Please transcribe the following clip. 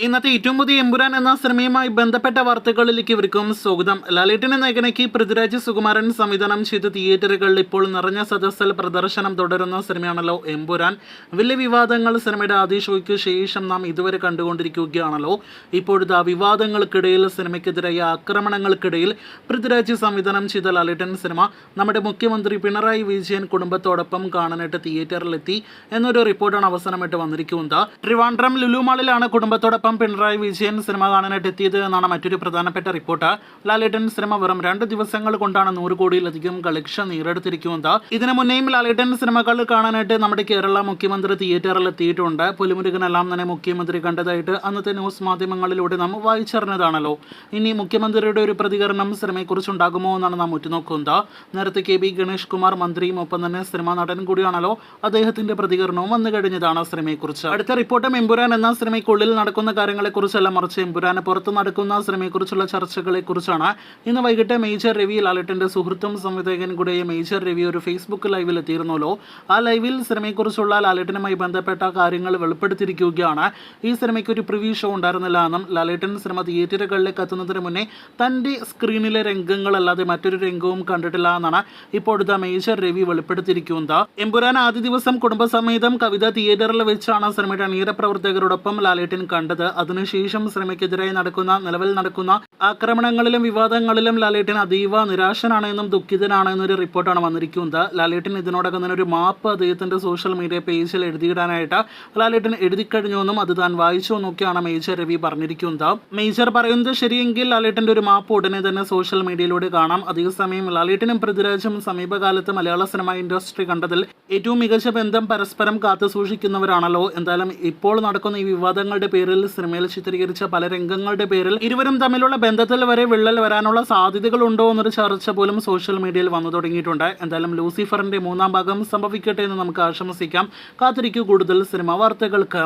ഇന്നത്തെ ഏറ്റവും പുതിയ എമ്പുരാൻ എന്ന സിനിമയുമായി ബന്ധപ്പെട്ട വാർത്തകളിലേക്ക് ഇവർക്കും സ്വാഗതം. ലാലേട്ടന്റെ നായകനാക്കി പൃഥ്വിരാജ് സുകുമാരൻ സംവിധാനം ചെയ്ത തിയേറ്ററുകളിൽ ഇപ്പോൾ നിറഞ്ഞ സദസ്സിൽ പ്രദർശനം തുടരുന്ന സിനിമയാണല്ലോ എമ്പുരാൻ. വലിയ വിവാദങ്ങൾ സിനിമയുടെ ആദ്യ ഷോയ്ക്ക് ശേഷം നാം ഇതുവരെ കണ്ടുകൊണ്ടിരിക്കുകയാണല്ലോ. ഇപ്പോഴത്തെ വിവാദങ്ങൾക്കിടയിൽ, സിനിമയ്ക്കെതിരായ ആക്രമണങ്ങൾക്കിടയിൽ പൃഥ്വിരാജ് സംവിധാനം ചെയ്ത ലാലേട്ടൻ സിനിമ നമ്മുടെ മുഖ്യമന്ത്രി പിണറായി വിജയൻ കുടുംബത്തോടൊപ്പം കാണാനായിട്ട് തിയേറ്ററിലെത്തി എന്നൊരു റിപ്പോർട്ടാണ് അവസാനമായിട്ട് വന്നിരിക്കുന്നത്. ട്രിവാൻഡ്രം ലുലു മാളിലാണ് കുടുംബത്തോടൊപ്പം പിണറായി വിജയൻ സിനിമ കാണാനായിട്ട് എത്തിയത് എന്നാണ് മറ്റൊരു പ്രധാനപ്പെട്ട റിപ്പോർട്ട്. ലാലേട്ടൻ സിനിമ വെറും 2 ദിവസങ്ങൾ കൊണ്ടാണ് 100 കോടിയിലധികം കളക്ഷൻ നേടിയെടുത്തിരിക്കുന്നത്. ഇതിനു മുന്നേയും ലാലേട്ടൻ സിനിമകൾ കാണാനായിട്ട് നമ്മുടെ കേരള മുഖ്യമന്ത്രി തിയേറ്ററിൽ എത്തിയിട്ടുണ്ട്. പുലിമുരുകനെല്ലാം തന്നെ മുഖ്യമന്ത്രി കണ്ടതായിട്ട് അന്നത്തെ ന്യൂസ് മാധ്യമങ്ങളിലൂടെ നാം വായിച്ചറിഞ്ഞതാണല്ലോ. ഇനി മുഖ്യമന്ത്രിയുടെ ഒരു പ്രതികരണം സിനിമയെക്കുറിച്ചുണ്ടാകുമോ എന്നാണ് നാം ഉറ്റുനോക്കുന്നത്. നേരത്തെ KB ഗണേഷ് കുമാർ മന്ത്രിയും ഒപ്പം തന്നെ സിനിമാ നടൻ കൂടിയാണല്ലോ. അദ്ദേഹത്തിന്റെ പ്രതികരണവും വന്നു കഴിഞ്ഞതാണ് സിനിമയെക്കുറിച്ച്. അടുത്ത റിപ്പോർട്ടും എമ്പുരാൻ എന്ന സിനിമയ്ക്കുള്ളിൽ നടക്കുന്ന കാര്യങ്ങളെക്കുറിച്ചല്ല, മറിച്ച് എമ്പുരാന് പുറത്ത് നടക്കുന്ന സിനിമയെക്കുറിച്ചുള്ള ചർച്ചകളെക്കുറിച്ചാണ്. ഇന്ന് വൈകിട്ട് മേജർ രവി, ലാലേട്ടന്റെ സുഹൃത്തും സംവിധായകൻ കൂടിയ മേജർ രവി ഒരു ഫേസ്ബുക്ക് ലൈവിൽ എത്തിയിരുന്നല്ലോ. ആ ലൈവിൽ സിനിമയെക്കുറിച്ചുള്ള ലാലേട്ടനുമായി ബന്ധപ്പെട്ട കാര്യങ്ങൾ വെളിപ്പെടുത്തിയിരിക്കുകയാണ്. ഈ സിനിമയ്ക്ക് ഒരു പ്രിവ്യൂ ഷോ ഉണ്ടായിരുന്നില്ല എന്നും ലാലേട്ടൻ സിനിമ തിയേറ്ററുകളിലേക്ക് എത്തുന്നതിന് മുന്നേ തന്റെ സ്ക്രീനിലെ രംഗങ്ങളല്ലാതെ മറ്റൊരു രംഗവും കണ്ടിട്ടില്ല എന്നാണ് ഇപ്പോഴത്തെ മേജർ രവി വെളിപ്പെടുത്തിയിരിക്കുന്നത്. എമ്പുരാൻ ആദ്യ ദിവസം കുടുംബസമേതം കവിത തിയേറ്ററിൽ വെച്ചാണ് സിനിമയുടെ അണിയറ പ്രവർത്തകരോടൊപ്പം ലാലേട്ടൻ കണ്ടത്. അതിനുശേഷം സിനിമയ്ക്കെതിരായി നിലവിൽ നടക്കുന്ന ആക്രമണങ്ങളിലും വിവാദങ്ങളിലും ലാലേട്ടൻ അതീവ നിരാശനാണ് എന്നും ദുഃഖിതനാണ് എന്നൊരു റിപ്പോർട്ടാണ് വന്നിരിക്കുന്നത്. ലാലേട്ടൻ ഇതിനോടകം തന്നെ ഒരു മാപ്പ് അദ്ദേഹത്തിന്റെ സോഷ്യൽ മീഡിയ പേജിൽ എഴുതിയിടാനായിട്ട് ലാലേട്ടൻ എഴുതി കഴിഞ്ഞുവെന്നും അത് താൻ വായിച്ചു എന്നൊക്കെയാണ് മേജർ രവി പറഞ്ഞിരിക്കുന്നത്. മേജർ പറയുന്നത് ശരിയെങ്കിൽ ലാലേട്ടന്റെ ഒരു മാപ്പ് ഉടനെ തന്നെ സോഷ്യൽ മീഡിയയിലൂടെ കാണാം. അതേസമയം ലാലേട്ടനും പൃഥ്വിരാജും സമീപകാലത്ത് മലയാള സിനിമ ഇൻഡസ്ട്രി കണ്ടതിൽ ഏറ്റവും മികച്ച ബന്ധം പരസ്പരം കാത്തു സൂക്ഷിക്കുന്നവരാണല്ലോ. എന്തായാലും ഇപ്പോൾ നടക്കുന്ന ഈ വിവാദങ്ങളുടെ പേരിൽ, സിനിമയിൽ ചിത്രീകരിച്ച പല രംഗങ്ങളുടെ പേരിൽ ഇരുവരും തമ്മിലുള്ള ബന്ധത്തിൽ വരെ വിള്ളൽ വരാനുള്ള സാധ്യതകളുണ്ടോ എന്നൊരു ചർച്ച പോലും സോഷ്യൽ മീഡിയയിൽ വന്നു തുടങ്ങിയിട്ടുണ്ട്. എന്തായാലും ലൂസിഫറിന്റെ 3ാം ഭാഗം സംഭവിക്കട്ടെ എന്ന് നമുക്ക് ആശംസിക്കാം. കാത്തിരിക്കൂ കൂടുതൽ സിനിമാ വാർത്തകൾക്ക്.